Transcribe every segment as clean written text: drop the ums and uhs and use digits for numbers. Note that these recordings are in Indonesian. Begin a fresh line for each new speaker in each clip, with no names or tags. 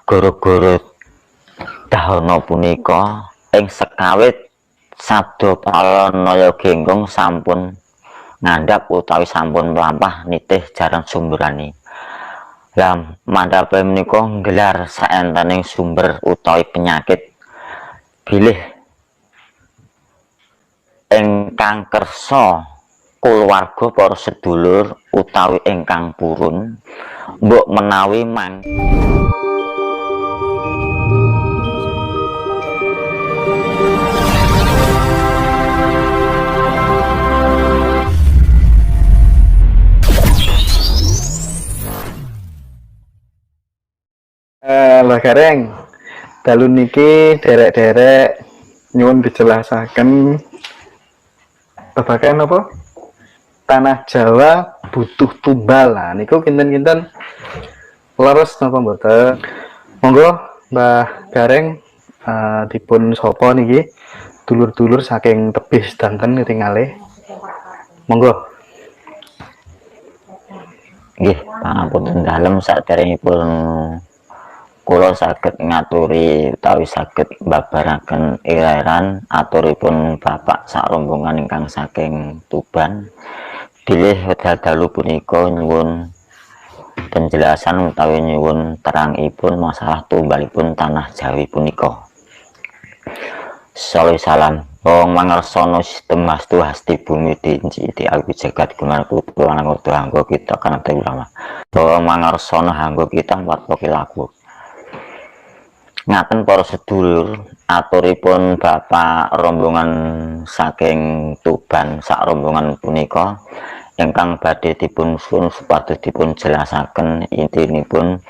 Goro-goro dahana punika ing sekawit sabda palanaya genggong sampun ngandhap utawi sampun mlampah nitih jarang sumberane. Lah mandhape menika nggelar saentening sumber utawi penyakit bilih ingkang kersa kulawarga para sedulur utawi ingkang purun mbok menawi
Mbah Gareng, dalu niki derek-derek nyuwun dijelasaken babagan apa? Tanah Jawa butuh tumbal. Nah, niku kinten-kinten leres napa mboten? Monggo Mbah Gareng dipun sapa niki? Dulur-dulur saking tebih sedanten ketingalih. Monggo.
nggih, pangapunten dalem saderengipun kula saged ngaturi utawi saged mbabaraken irairan aturipun Bapak sak rombongan ingkang saking Tuban bilih wedal dalu punika nyuwun penjelasan utawi nyuwun terangipun masalah tumbalipun tanah Jawi punika. Salih salam wong mangarsana sistem wastu hasti bumi dinci di alwi jagat gumar putu anangurtu hanggo kita kanate ulama wong mangarsana hanggo kita empat pokilaku. Ngaten para sedulur, aturipun Bapak rombongan saking Tuban sak rombongan punika ingkang badhe dipun suwun supados dipun jelasaken intinipun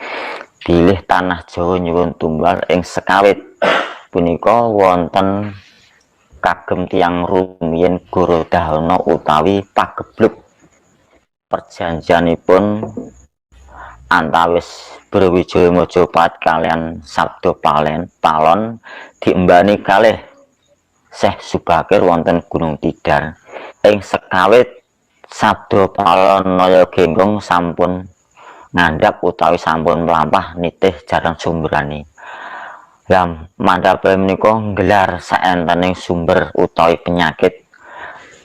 bilih tanah Jawa nyuwun tumbal ing sekawit punika wonten kagem tiyang rumiyin Gorodahana utawi pageblug perjanjianipun antawis Brawijaya Majapahit kalian Sabda Palon diembani kalih Syekh Subakir wonten Gunung Tidar ing sekawit Sabda Palanaya genggong sampun ngandhap utawi sampun mlampah nitih jarang sumberane. Lah mandhape menika nggelar saentening sumber utawi penyakit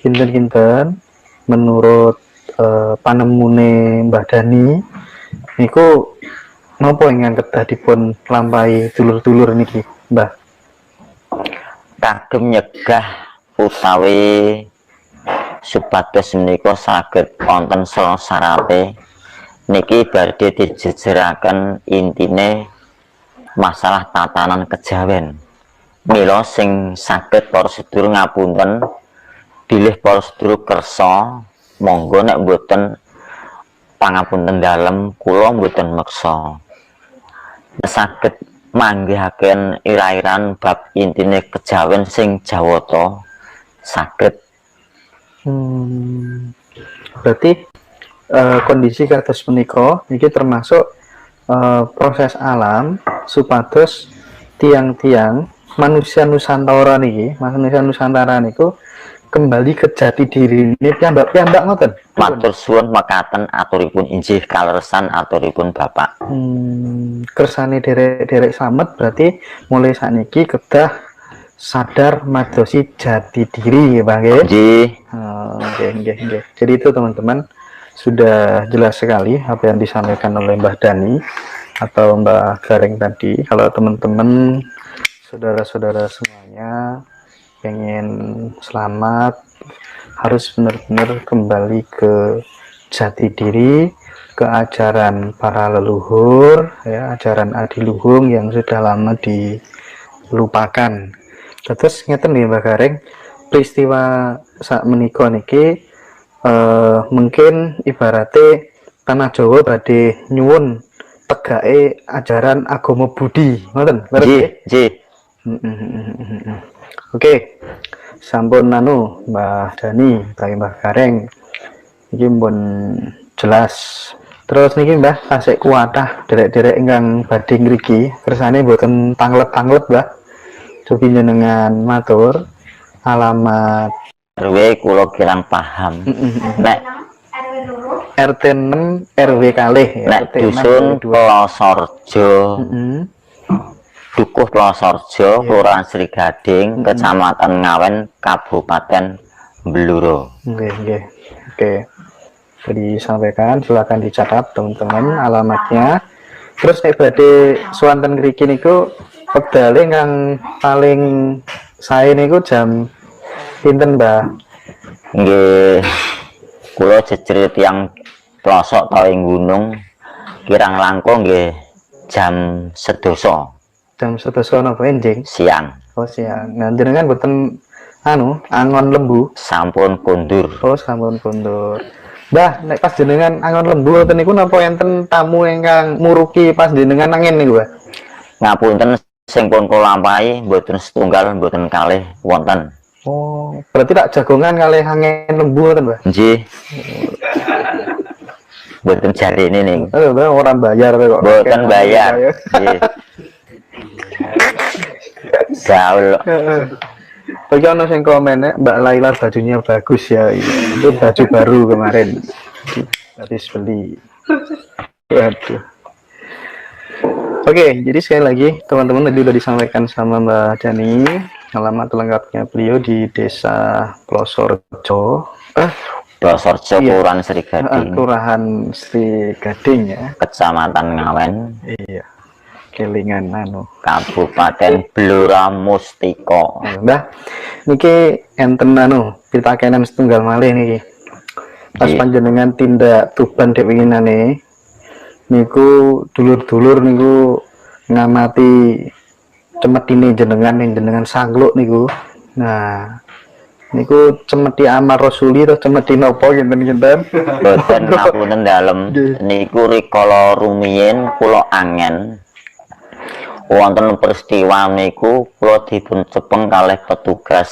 Kinten-kinten menurut panemune Mbah Dani niku napa ingkang kedah dipun lampahi dulur-dulur niki, Mbah?
Kagem nyegah utawi supados menika saged wonten sarape niki badhe dijejeraken intine masalah tatanan kejawen. Mila sing saged para sedulur ngapunten bilih para sedulur kersa monggo nek mboten pangapunten dalem kula mboten meksa saged manggihaken irairan bab intine kejawen sing jawata saged.
Berarti kondisi kados menika niki termasuk proses alam supados tiang-tiang manusia Nusantara niki, manusia Nusantara niku kembali ke jati diri ini piyambak ngoten.
Matur suwun mekaten aturipun injih kaleresan aturipun Bapak.
Kersane derek-derek slamet berarti mulai sakniki kedah sadar madosi jati diri ya Bang nggih. Nggih. Jadi itu teman-teman sudah jelas sekali apa yang disampaikan oleh Mbah Dani atau Mbah Gareng tadi. Kalau teman-teman saudara-saudara semuanya pengen selamat harus benar-benar kembali ke jati diri, ke ajaran para leluhur ya, ajaran adiluhung yang sudah lama dilupakan. Terus ngeten nih Mbak Gareng, peristiwa saat menika niki mungkin ibaratnya tanah Jawa badhe nyuwun tegake ajaran agama Budi ngoten
nggih.
Oke, sampun Mbah Dani, Mbah Gareng, ini pun jelas. Terus niki Mbah tasik kuatah derek-derek ingkang badhe ngriki kersane mboten tanglet-tanglet Mbah. Cobi jenengan matur alamat
RW kula kirang paham. Nek
RT 6 RW kalih
nek dusun Plosorjo Dukuh Plosorjo, Kelurahan Sri Gading, Kecamatan Ngawen, Kabupaten Bluro.
Oke. Jadi disampaikan, silakan dicatat teman-teman alamatnya. Terus nek badhe swanten mriki niku pedale kang paling sae niku jam pinten, Mbah?
Nggih, kula jejer tiyang pelosok ta ing gunung kirang langkung nggih jam 12
Jam 11 napa enjing?
siang.
Oh, siang. Nah, jenengan boten angon lembu.
Sampun kondur.
Oh, sampun kondur. Mbah, nek pas jenengan angon lembu ngoten niku napa enten tamu ingkang muruki pas jenengan angin niku, Mbah?
Ngapunten sing pun kula lampahi mboten setunggal mboten kalih wonten.
Oh, berarti tak jagongan kalih angin lembu ngoten, Mbah?
Nggih. Mboten jarine nih.
Mbah ora bayar kok.
Mboten bayar. Nggih. Gaul.
Bagi ono sing komen Mbak Laila bajunya bagus ya, itu baju baru kemarin habis beli. Waduh. Oke, jadi sekali lagi teman-teman tadi udah disampaikan sama Mbak Dani alamat lengkapnya beliau di Desa Plosorjo.
Plosorjo, Kelurahan Sri Gading.
Kelurahan Sri Gading ya.
Kecamatan Ngawen.
Iya. Kelingan
Kabupaten Blora Mustika.
Mbah, niki enten pitakenan setunggal malih niki. Pas panjenengan tindak Tuban dek winginane niku dulur-dulur niku ngamati cemetine jenengan sangluk niku. Nah, niku cemeti Amar Rasuli atau cemeti napa kinten-kinten?
Boten ngapunten dalem. Niku rikala rumiyin kula angen wonten peristiwa niku kula dipun cepeng kalih petugas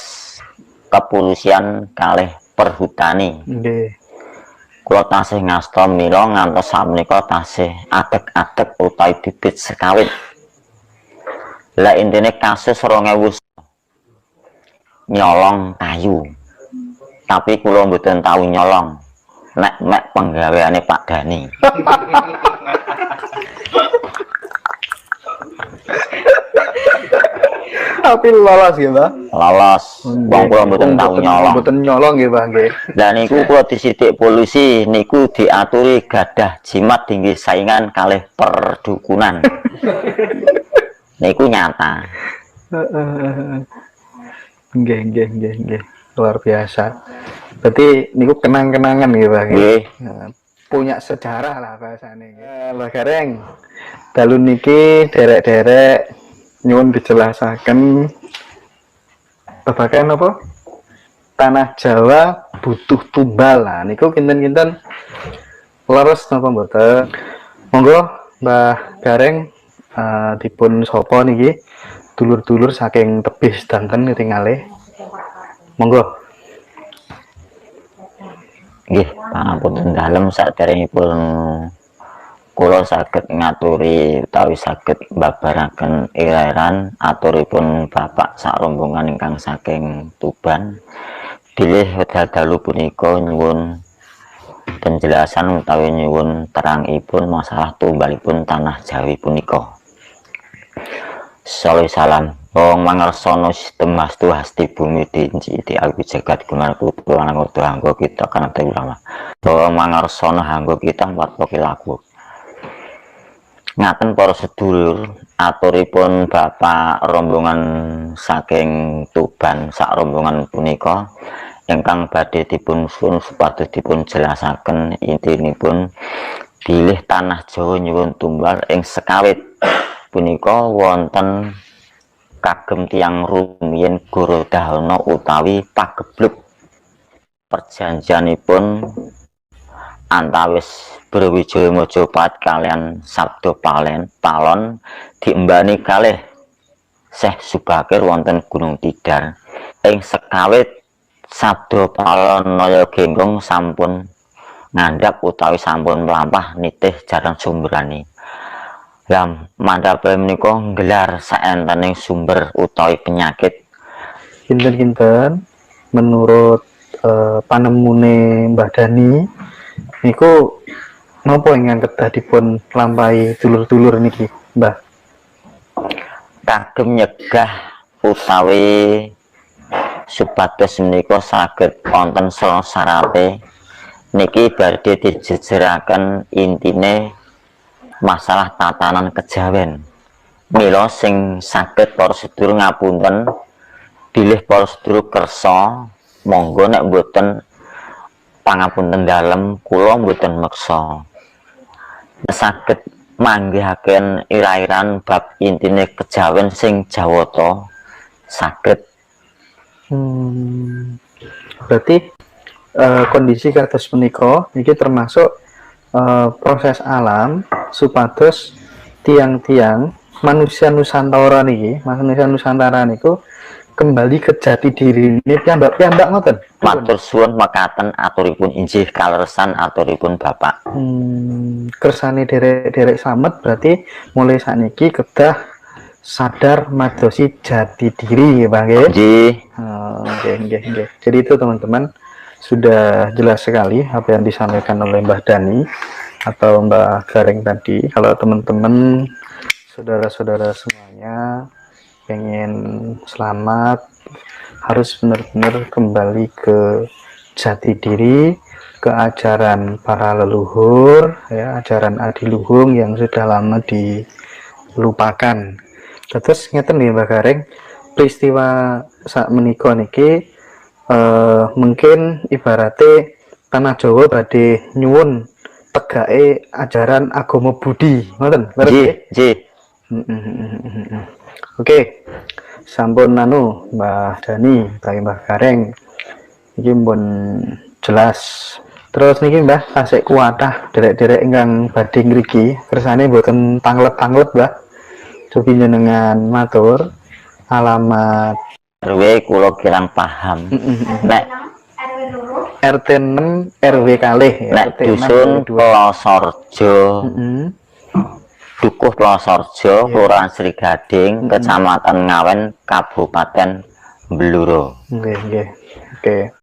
kepolisian kalih perhutani.
Nggih.
Kula tasih ngasta mila ngantos sakmenika tasih adeg-adeg utawi bibit sekawit. Lah intine kasus 2000 nyolong kayu. Tapi kula mboten tahu nyolong. Nek penggaweane Pak Dani.
Tapi lolos ya, Mbak?
Lolos. Wong kula mboten tahu nyolong.
Mboten nyolong nggih, Mbah nggih.
Lah niku kula disidik polisi niku diaturi gadah jimat tinggi saingan kalih perdukunan. Niku nyata.
Nggih. Luar biasa. Berarti niku kenang-kenangan nggih, Mbah.
Nggih.
Punya sejarah lah bahasane. Mbah Gareng. Dalu niki derek-derek nyuwun dijelasaken babagan apa? Tanah Jawa butuh tumbal. Lah niku kinten-kinten leres napa mboten? Monggo Mbah Gareng dipun sapa niki dulur-dulur saking tebih sedanten ketingalih. Monggo.
Nggih, pangapunten dalem saderengipun kula saged ngaturi utawi saged mbabaraken irairan aturipun Bapak sak rombongan ingkang saking Tuban bilih wedal dalu punika nyuwun penjelasan utawi nyuwun terangipun masalah tumbalipun tanah Jawi punika. Salam Om mangarsono sistem mastu hasti bumi dinci di alwi jagat gunar kutu lanang urdu hanggo kita kana ulama. Om mangarsono hanggo kita empat pokilaku. Ngaten para sedulur aturipun Bapak rombongan saking Tuban sak rombongan punika ingkang badhe dipun suwun supados dipun jelasaken intinipun bilih tanah Jawa nyuwun tumbal ing sekawit punika wonten kagem tiyang rumiyin Gorodahana utawi pagebluk perjanjianipun antawis Brawijaya Majapahit kalian Sabda Palon diembani kalih Syekh Subakir wonten Gunung Tidar ing sekawit Sabda Palonaya Genggong sampun ngandhap utawi sampun mlampah nitih jarang sumberani. Lah mandhape menika nggelar saentening sumber utawi penyakit
Kinten-kinten menurut panemune Mbah Dani niku napa ingkang kedah dipun lampahi dulur-dulur niki, Mbah?
kagem nyegah utawi supados menika saged wonten syarat niki badhe dijejeraken intine masalah tatanan kejawen. Mila sing saged para sedulur ngapunten bilih para sedulur kersa monggo nek mboten pangapunten dalem kula mboten meksa saged manggihaken ira-iran bab intine kejawen sing jawata saged.
Berarti kondisi kados menika niki termasuk proses alam supados tiang-tiang manusia Nusantara niki, manusia Nusantara niku kembali ke jati diri ini piyambak ngoten.
Matur suwun mekaten aturipun injih kaleresan aturipun Bapak.
Kersane derek slamet berarti mulai sakniki kedah sadar madosi jati diri ya Bang nggih. Nggih. Jadi itu teman-teman sudah jelas sekali apa yang disampaikan oleh Mbah Dani atau Mbah Gareng tadi. Kalau teman-teman saudara-saudara semuanya pengen selamat harus benar-benar kembali ke jati diri, ke ajaran para leluhur ya, ajaran adiluhung yang sudah lama dilupakan. Terus ngeten nih Mbak Gareng, peristiwa saat menikah niki mungkin ibaratnya tanah Jawa badhe nyuwun tegake ajaran agama Budi ngoten nggih. Oke, sampun Mbah Dani, Mbah Gareng iki pun jelas. Terus niki Mbah tasik kuatah derek-derek ingkang badhe ngriki kersane mboten tanglet-tanglet Mbah. Cobi jenengan matur alamat
RW kula kirang paham. Nek
RT 6 RW kalih ya.
Nek dusun Plosorjo. Dukuh Plosorjo, Kelurahan Sri Gading, Kecamatan Ngawen, Kabupaten Bluro.
Nggih. Oke.